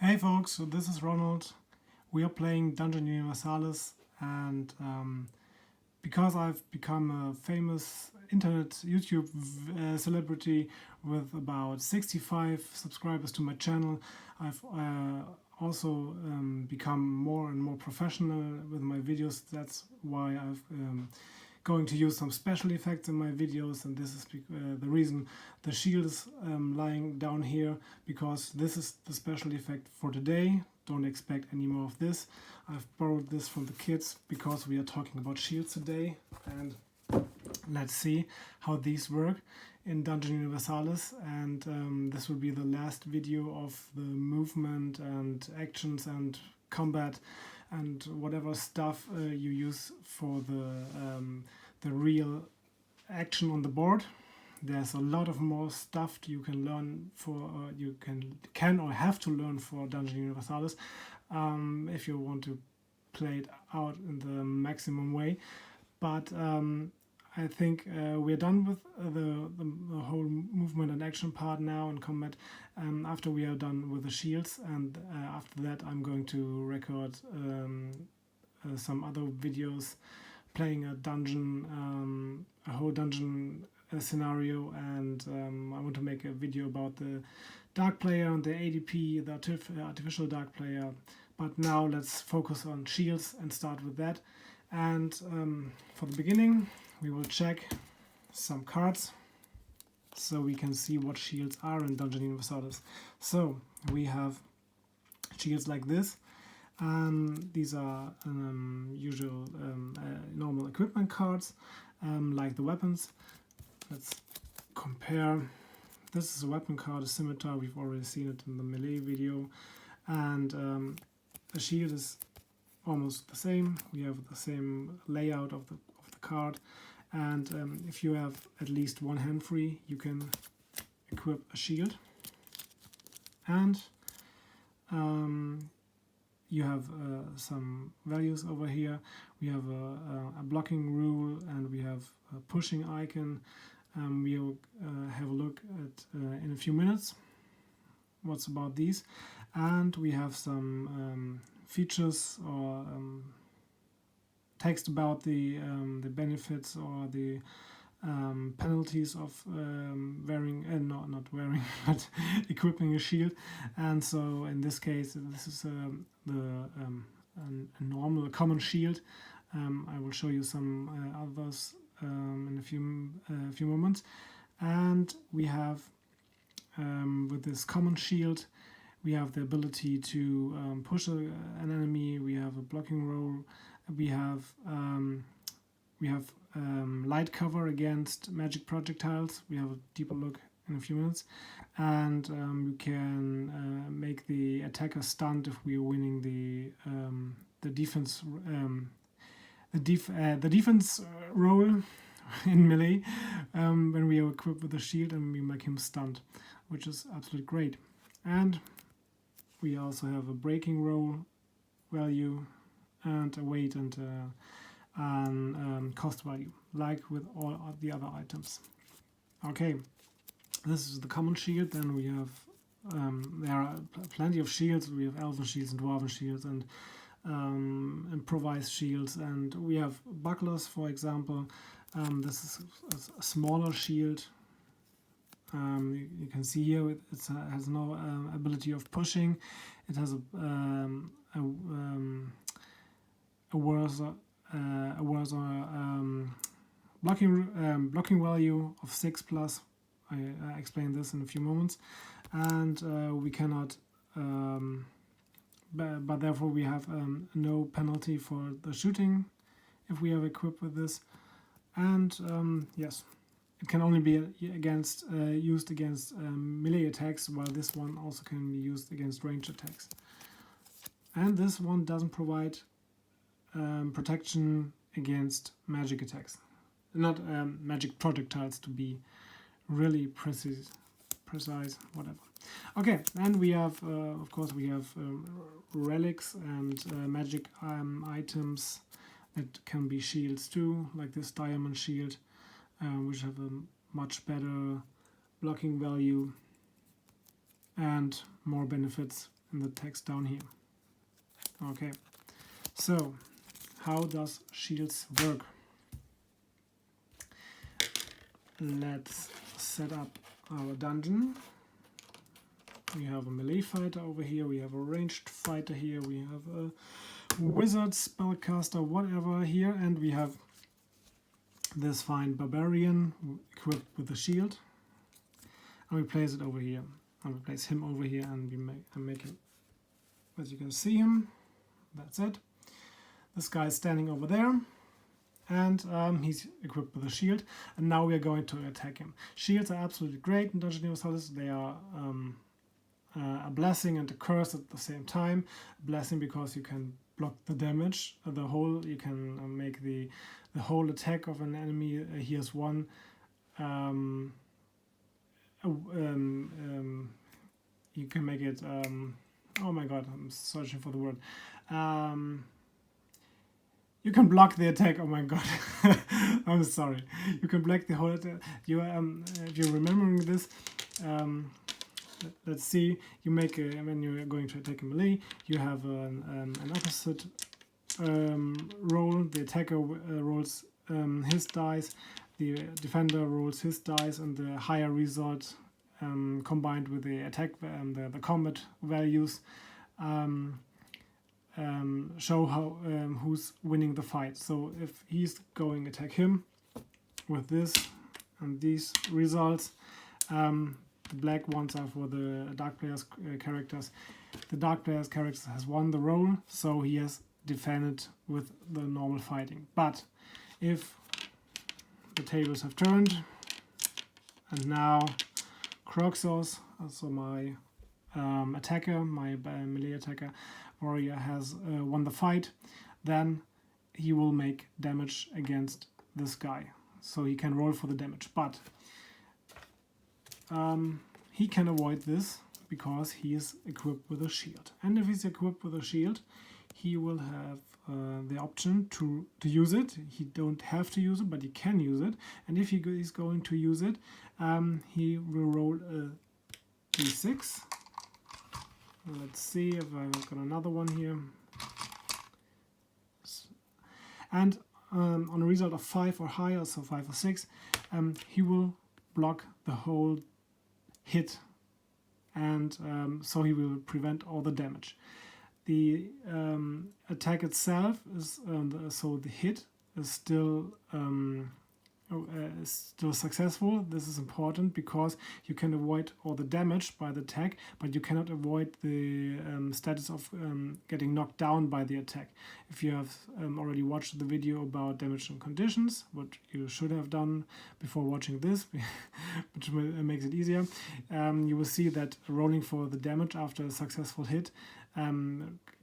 Hey folks, so this is Ronald. We are playing Dungeon Universalis, and because I've become a famous internet YouTube celebrity with about 65 subscribers to my channel, I've also become more and more professional with my videos. That's why I've going to use some special effects in my videos, and this is the reason the shield is lying down here, because this is the special effect for today. Don't expect any more of this. I've borrowed this from the kids because we are talking about shields today, and let's see how these work in Dungeon Universalis. And this will be the last video of the movement and actions and combat and whatever stuff you use for the real action on the board. There's a lot of more stuff you can learn for you can or have to learn for Dungeon Universalis if you want to play it out in the maximum way. But I think we're done with the whole movement and action part now in combat. After we are done with the shields, and after that I'm going to record some other videos playing a dungeon, a whole dungeon scenario, and I want to make a video about the dark player and the ADP, the artificial dark player. But now let's focus on shields and start with that. And for the beginning, we will check some cards so we can see what shields are in Dungeon Universalis. So we have shields like this. These are usual normal equipment cards, like the weapons. Let's compare. This is a weapon card, a scimitar. We've already seen it in the melee video. And a shield is almost the same. We have the same layout of the card. And if you have at least one hand free, you can equip a shield. And you have some values over here. We have a blocking rule, and we have a pushing icon. We'll have a look at in a few minutes what's about these. And we have some features or text about the benefits or the penalties of wearing, not wearing, but equipping a shield. And so in this case, this is a normal, a common shield. I will show you some others in a few moments. And we have with this common shield, we have the ability to push an enemy. We have a blocking roll. We have light cover against magic projectiles. We have a deeper look in a few minutes, and you can make the attacker stunned if we are winning the defense the defense roll in melee when we are equipped with a shield, and we make him stunned, which is absolutely great. And we also have a breaking roll value and a weight and cost value, like with all of the other items. Okay, this is the common shield. Then we have there are plenty of shields. We have elven shields and dwarven shields and improvised shields, and we have bucklers, for example. This is a smaller shield. You can see here it has no ability of pushing. It has a worse blocking value of 6+. I explain this in a few moments. And we cannot, but therefore we have no penalty for the shooting if we are equipped with this. And yes, it can only be used against melee attacks, while this one also can be used against ranged attacks. And this one doesn't provide protection against magic attacks, not magic projectiles, to be really precise, whatever. Okay, and we have, of course, we have relics and magic items that can be shields too, like this diamond shield, which have a much better blocking value and more benefits in the text down here. Okay, so how does shields work? Let's set up our dungeon. We have a melee fighter over here, we have a ranged fighter here, we have a wizard, spellcaster, whatever here, and we have this fine barbarian equipped with a shield. And we place it over here. And we place him over here, and we make him, as you can see him. That's it. This guy is standing over there, and he's equipped with a shield. And now we are going to attack him. Shields are absolutely great in Dungeon Universalis. They are a blessing and a curse at the same time. A blessing because you can block the damage, you can make the whole attack of an enemy. Here's one. You can make it. Oh my God, I'm searching for the word. You can block the attack. Oh my God, I'm sorry. You can block the whole attack. If you're remembering this. Let's see, you make when you're going to attack a melee, you have an opposite roll. The attacker rolls his dice, the defender rolls his dice, and the higher result combined with the attack and the combat values show how who's winning the fight. So if he's going to attack him with this and these results, the black ones are for the dark player's characters. The dark player's character has won the roll, so he has defended with the normal fighting. But if the tables have turned, and now Croxos, so my attacker, my melee attacker warrior, has won the fight, then he will make damage against this guy. So he can roll for the damage. But he can avoid this because he is equipped with a shield. And if he's equipped with a shield, he will have the option to use it. He don't have to use it, but he can use it. And if he is going to use it, he will roll a d6. Let's see if I've got another one here. And on a result of 5 or higher, so 5 or 6, he will block the whole hit, and so he will prevent all the damage. The attack itself is so the hit is still successful. This is important because you can avoid all the damage by the attack, but you cannot avoid the status of getting knocked down by the attack. If you have already watched the video about damage and conditions, what you should have done before watching this, which makes it easier, you will see that rolling for the damage after a successful hit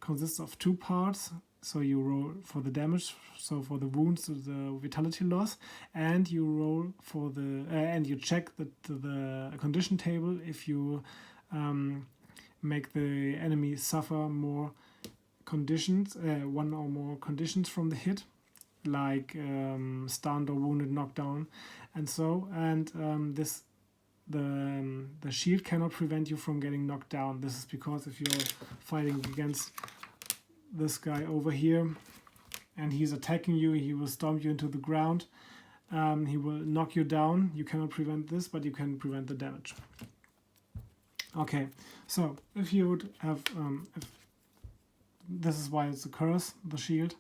consists of 2 parts. So you roll for the damage, so for the wounds, the vitality loss, and you roll for the and you check the condition table if you make the enemy suffer more conditions, 1 or more conditions from the hit, like stunned or wounded, knocked down, and so this. The shield cannot prevent you from getting knocked down. This is because if you're fighting against this guy over here and he's attacking you, he will stomp you into the ground, he will knock you down. You cannot prevent this, but you can prevent the damage. Okay, so if you would have if this is why it's a curse, the shield.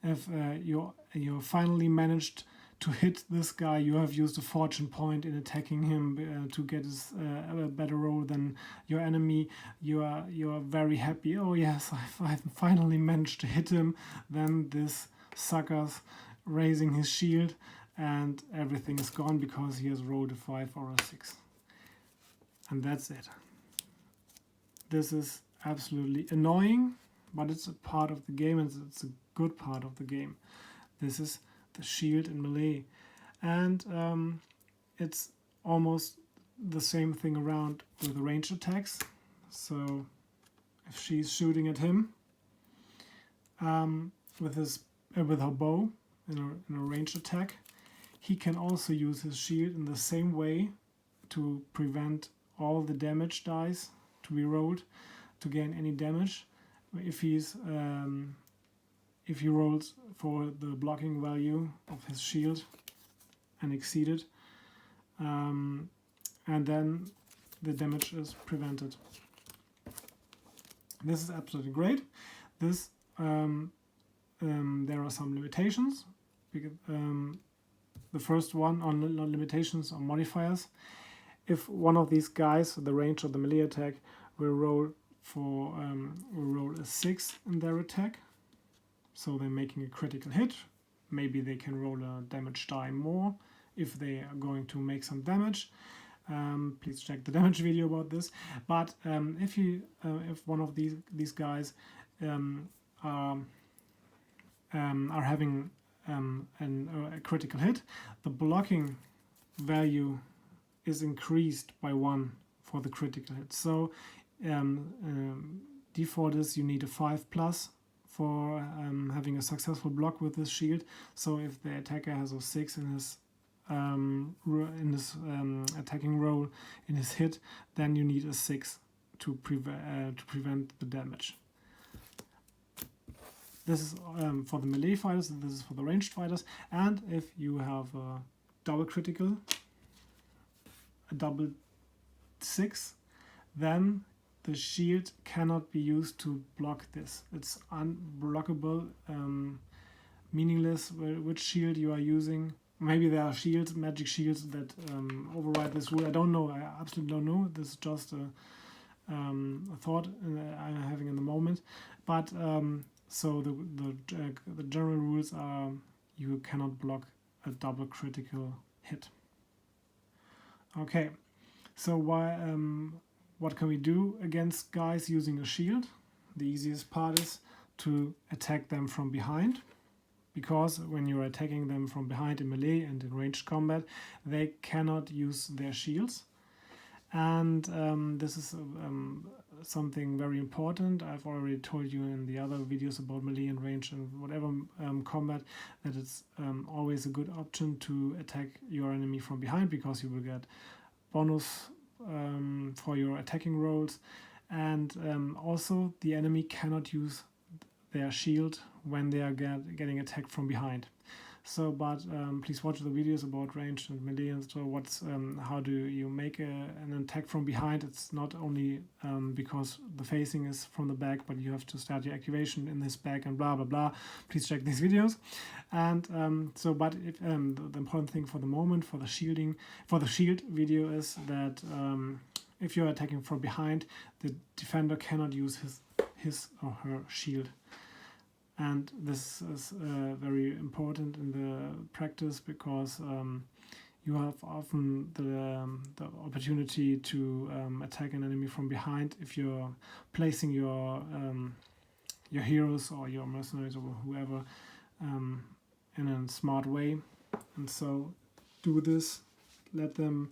If you finally managed to hit this guy, you have used a fortune point in attacking him to get a better roll than your enemy. You are very happy. Oh yes, I've finally managed to hit him. Then this sucker's raising his shield, and everything is gone because he has rolled a 5 or a 6, and that's it. This is absolutely annoying, but it's a part of the game, and it's a good part of the game. This is the shield in melee, and it's almost the same thing around with the ranged attacks. So if she's shooting at him with her bow in a ranged attack, he can also use his shield in the same way to prevent all the damage dice to be rolled, to gain any damage if he rolls for the blocking value of his shield and exceed it, and then the damage is prevented. This is absolutely great. This there are some limitations. The first one on limitations or modifiers. If one of these guys, the range or the melee attack, will roll a 6 in their attack, so they're making a critical hit. Maybe they can roll a damage die more if they are going to make some damage. Please check the damage video about this. But if one of these guys are having a critical hit, the blocking value is increased by 1 for the critical hit. So default is you need a 5+ for having a successful block with this shield. So if the attacker has a 6 in his attacking roll in his hit, then you need a 6 to prevent the damage. This is for the melee fighters, and this is for the ranged fighters. And if you have a double critical, a double 6, then the shield cannot be used to block this. It's unblockable, meaningless which shield you are using. Maybe there are shields, magic shields, that override this rule. I don't know. I absolutely don't know. This is just a thought I'm having in the moment. But so the general rules are you cannot block a double critical hit. Okay, so what can we do against guys using a shield? The easiest part is to attack them from behind, because when you're attacking them from behind in melee and in ranged combat, they cannot use their shields. And this is something very important. I've already told you in the other videos about melee and range and whatever combat, that it's always a good option to attack your enemy from behind, because you will get bonus for your attacking rolls. And also the enemy cannot use their shield when they are getting attacked from behind. So, but please watch the videos about range and melee and so how do you make an attack from behind. It's not only because the facing is from the back, but you have to start your activation in this back and blah blah blah. Please check these videos. And but if the important thing for the moment for the shield video is that if you're attacking from behind, the defender cannot use his or her shield. And this is very important in the practice, because you have often the opportunity to attack an enemy from behind if you're placing your heroes or your mercenaries or whoever in a smart way. And so do this, let them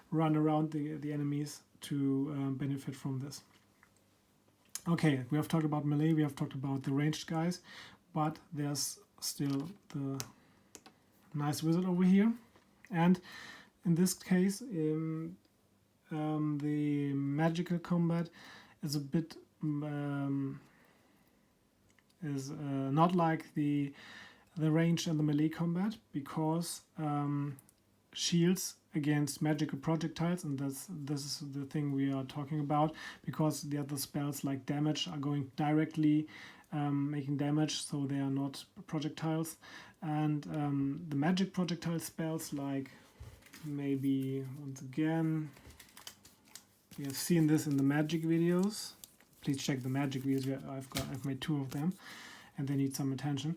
run around the enemies to benefit from this. Okay, we have talked about melee, we have talked about the ranged guys, but there's still the nice wizard over here. And in this case, the magical combat is a bit not like the ranged and the melee combat, because shields against magical projectiles, and this is the thing we are talking about, because the other spells like damage are going directly making damage, so they are not projectiles. And the magic projectile spells, like maybe once again, we have seen this in the magic videos. Please check the magic videos. I've made 2 of them, and they need some attention.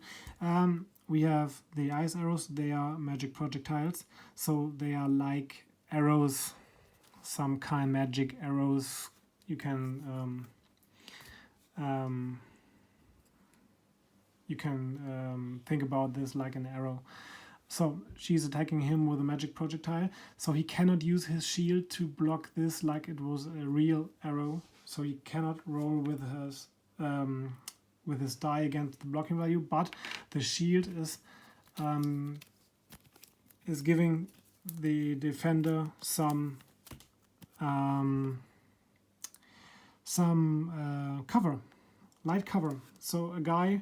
We have the ice arrows. They are magic projectiles, so they are like arrows, some kind magic arrows. You can think about this like an arrow. So she's attacking him with a magic projectile, so he cannot use his shield to block this like it was a real arrow. So he cannot roll with his die against the blocking value, but the shield is giving the defender some some cover, light cover. So a guy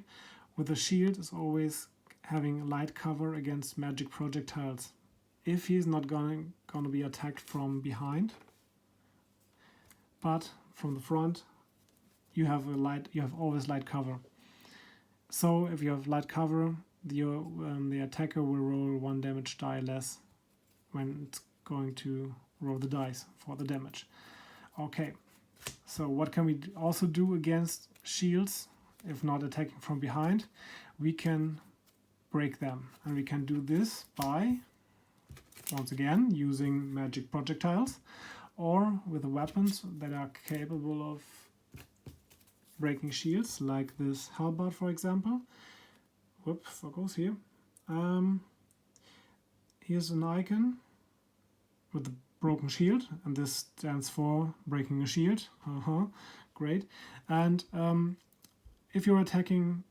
with a shield is always having light cover against magic projectiles. If he's not going to be attacked from behind, but from the front, you have always light cover. So if you have light cover, the attacker will roll 1 damage die less when it's going to roll the dice for the damage. Okay, so what can we also do against shields if not attacking from behind? We can break them, and we can do this by, once again, using magic projectiles or with weapons that are capable of breaking shields, like this halberd, for example. Whoop, focus here. Here's an icon with a broken shield, and this stands for breaking a shield. Great. And if you're attacking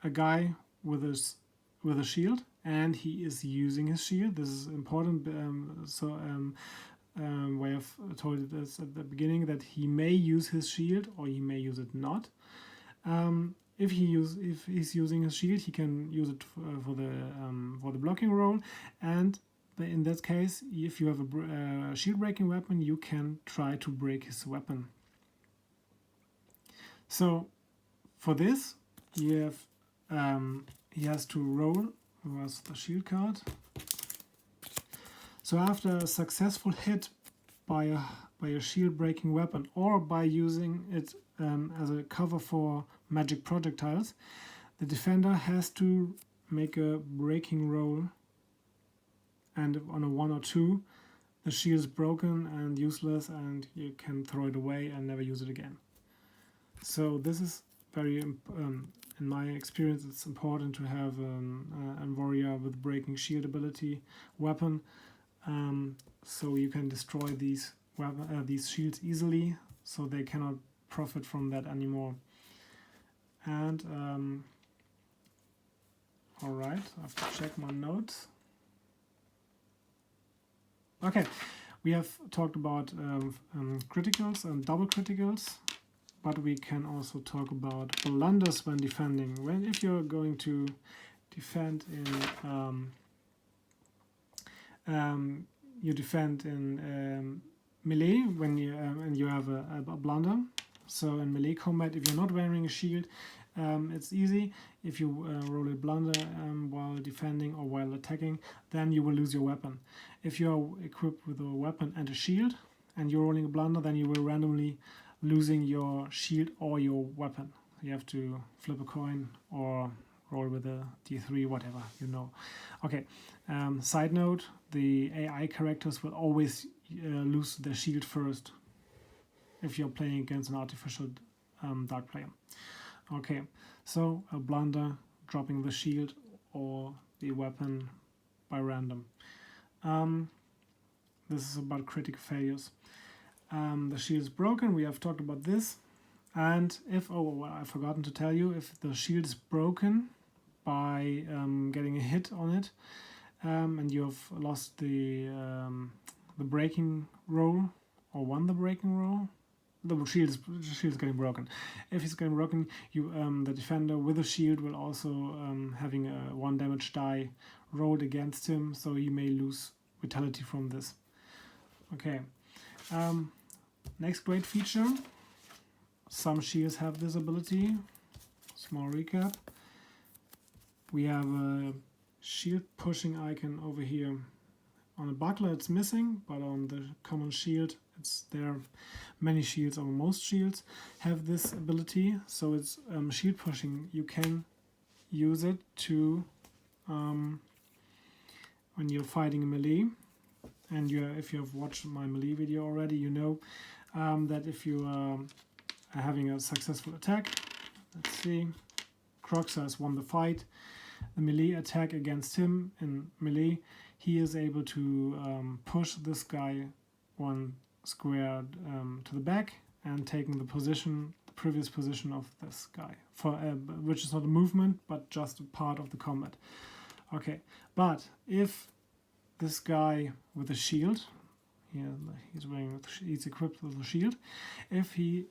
a guy with a shield and he is using his shield, this is important. Way I've told this at the beginning, that he may use his shield or he may use it not. If he's using his shield, he can use it for the blocking roll, and in that case, if you have a shield breaking weapon, you can try to break his weapon. So for this, you have he has to roll. Where's the shield card? So after a successful hit by a shield breaking weapon, or by using it as a cover for magic projectiles, the defender has to make a breaking roll, and if on a 1 or 2 the shield is broken and useless, and you can throw it away and never use it again. So this is very in my experience, it's important to have a warrior with breaking shield ability weapon, so you can destroy these shields easily, so they cannot profit from that anymore. And all right, I have to check my notes. Okay, we have talked about criticals and double criticals, but we can also talk about blunders when defending. If you're going to defend you defend in melee when you and you have a blunder. So in melee combat, if you're not wearing a shield, it's easy. If you roll a blunder while defending or while attacking, then you will lose your weapon. If you're equipped with a weapon and a shield, and you're rolling a blunder, then you will randomly losing your shield or your weapon. You have to flip a coin or roll with a d3, whatever, you know. Okay, side note, the AI characters will always lose their shield first if you're playing against an artificial dark player. Okay, so a blunder, dropping the shield or the weapon by random. This is about critical failures. The shield is broken, we have talked about this. And if, I've forgotten to tell you, if the shield is broken by getting a hit on it, and you have lost the breaking roll, or won the breaking roll, the shield is getting broken. If it's getting broken, you the defender with a shield will also having a 1 damage die rolled against him, so he may lose vitality from this. Okay. Next great feature. Some shields have this ability. Small recap. We have a shield pushing icon over here. On a buckler it's missing, but on the common shield it's there. Many shields, or most shields, have this ability. So it's shield pushing. You can use it to when you're fighting melee. And if you have watched my melee video already, you know that if you are having a successful attack, let's see, Croxa has won the fight, the melee attack against him in melee, he is able to push this guy 1 square to the back and taking the previous position of this guy, which is not a movement but just a part of the combat. Okay, but if this guy with a shield, He's equipped with a shield. If he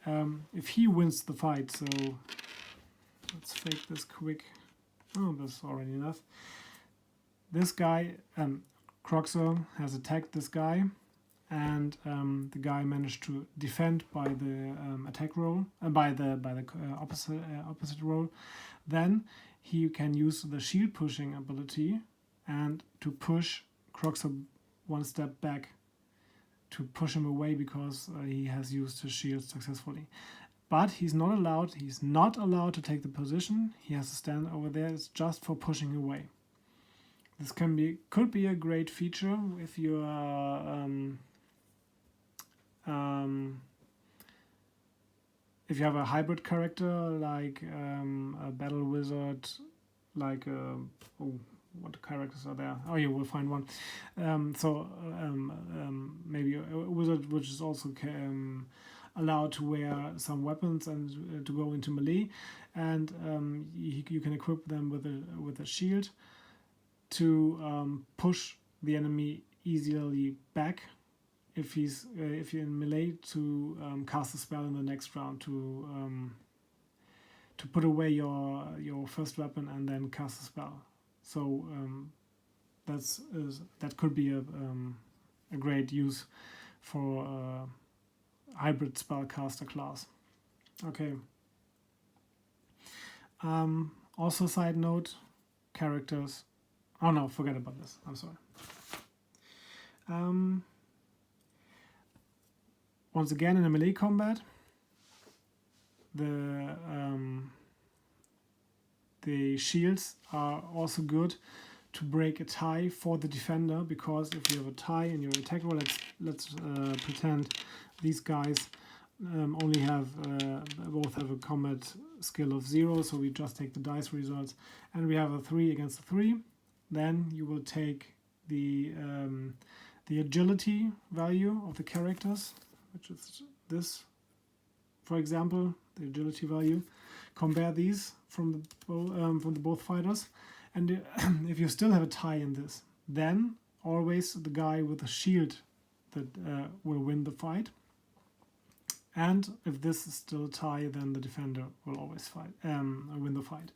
wins the fight, so let's fake this quick. Oh, that's already enough. This guy, Croxer, has attacked this guy, and the guy managed to defend by the attack roll, by the opposite roll. Then he can use the shield pushing ability and to push Croxer one step back, to push him away because he has used his shield successfully. But he's not allowed to take the position. He has to stand over there. It's just for pushing away. This could be a great feature if you are if you have a hybrid character like a battle wizard, like what characters are there? Oh, you will find one. Maybe a wizard which is also allowed to wear some weapons and to go into melee, and you can equip them with a shield to push the enemy easily back if you're in melee, to cast a spell in the next round to put away your first weapon and then cast a spell. So that could be a great use for hybrid spellcaster class. Okay. Also, side note, characters. Oh no, forget about this. I'm sorry. Once again, in a melee combat, the shields are also good to break a tie for the defender, because if you have a tie in your attack roll, let's pretend these guys only have both have a combat skill of 0, so we just take the dice results, and we have a 3 against a 3. Then you will take the agility value of the characters, which is this, for example, the agility value. Compare these from the both fighters, and if you still have a tie in this, then always the guy with the shield that will win the fight. And if this is still a tie, then the defender will always win the fight.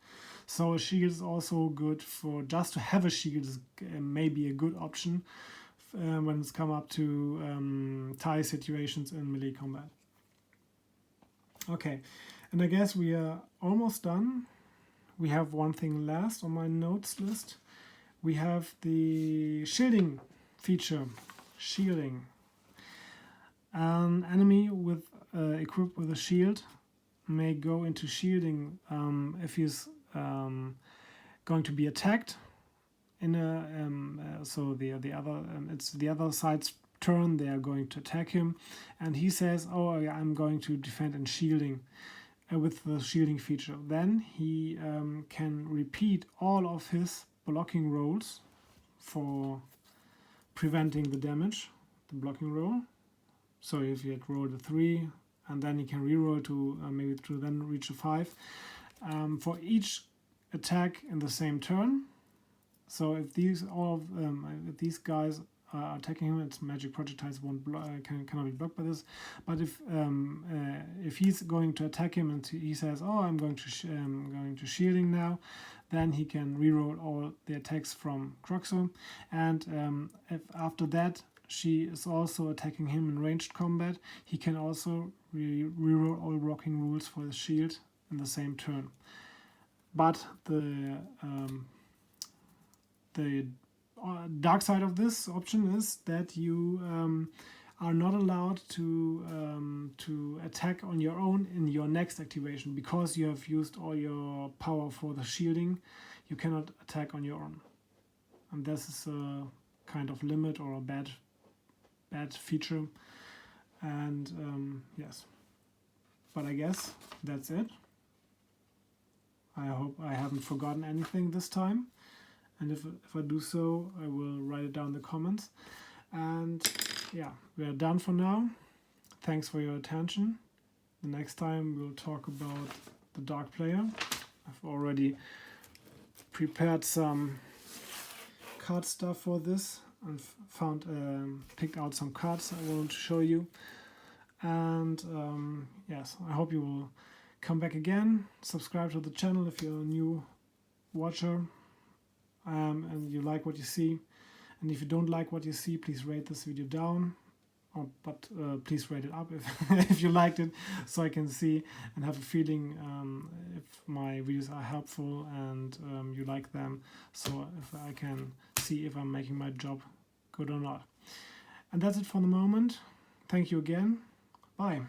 So a shield is also good for, just to have a shield is maybe a good option when it's come up to tie situations in melee combat. Okay, and I guess we are almost done. We have one thing last on my notes list. We have the shielding feature. Shielding. An enemy with equipped with a shield may go into shielding if he's going to be attacked in a so the other it's the other side's turn. They are going to attack him, and he says, "Oh, I'm going to defend and shielding." With the shielding feature, then he can repeat all of his blocking rolls for preventing the damage, the blocking roll. So if he had rolled a 3, and then he can reroll to maybe to then reach a 5 for each attack in the same turn. So if these guys are attacking him, it's magic projectiles cannot be blocked by this. But if he's going to attack him and he says, "Oh, I'm going to shielding now," then he can reroll all the attacks from Croxo, and if after that she is also attacking him in ranged combat, he can also reroll all blocking rules for the shield in the same turn. But the dark side of this option is that you are not allowed to attack on your own in your next activation, because you have used all your power for the shielding. You cannot attack on your own, and this is a kind of limit or a bad feature. And yes, but I guess that's it. I hope I haven't forgotten anything this time. And if I do so, I will write it down in the comments. And yeah, we are done for now. Thanks for your attention. The next time we'll talk about the Dark Player. I've already prepared some card stuff for this. and found picked out some cards I wanted to show you. And yes, I hope you will come back again. Subscribe to the channel if you're a new watcher and you like what you see. And if you don't like what you see, please rate this video down. But please rate it up if you liked it, so I can see and have a feeling if my videos are helpful and you like them, so if I can see if I'm making my job good or not. And that's it for the moment. Thank you again. Bye.